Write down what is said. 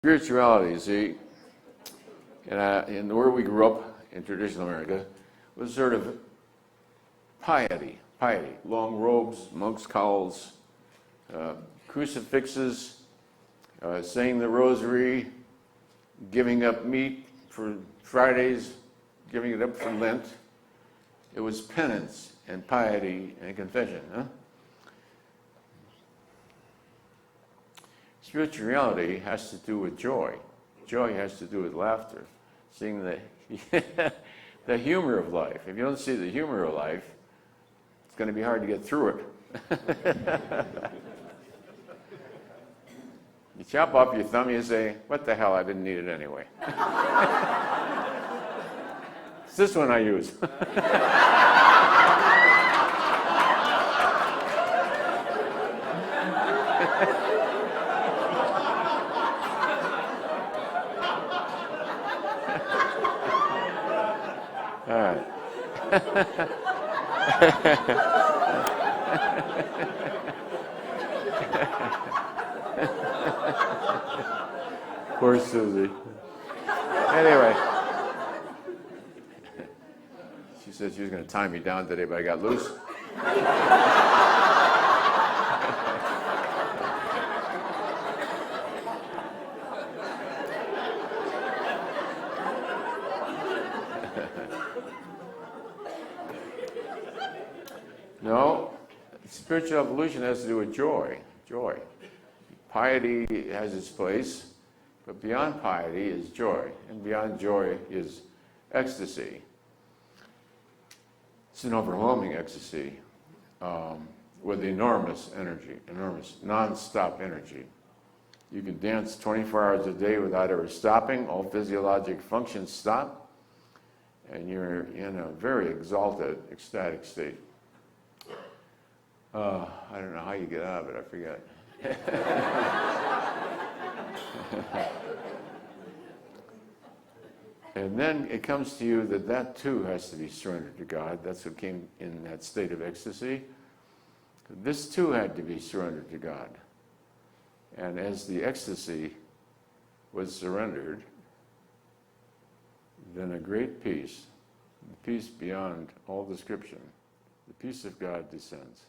Spirituality, see, and where we grew up in traditional America was sort of piety, long robes, monks' cowls, crucifixes, saying the rosary, giving up meat for Fridays, giving it up for Lent. It was penance and piety and confession. Spirituality has to do with joy. Joy has to do with laughter, seeing the humor of life. If you don't see the humor of life, it's going to be hard to get through it. You chop off your thumb, you say, what the hell, I didn't need it anyway. It's this one I use. All right. Poor Susie. Anyway, she said she was going to tie me down today, but I got loose. No, spiritual evolution has to do with joy. Joy. Piety has its place, but beyond piety is joy, and beyond joy is ecstasy. It's an overwhelming ecstasy with enormous energy, enormous non-stop energy. You can dance 24 hours a day without ever stopping. All physiologic functions stop, and you're in a very exalted, ecstatic state. I don't know how you get out of it, I forget. And then it comes to you that too has to be surrendered to God. That's what came in that state of ecstasy. This too had to be surrendered to God. And as the ecstasy was surrendered, then a great peace, the peace beyond all description, the peace of God descends.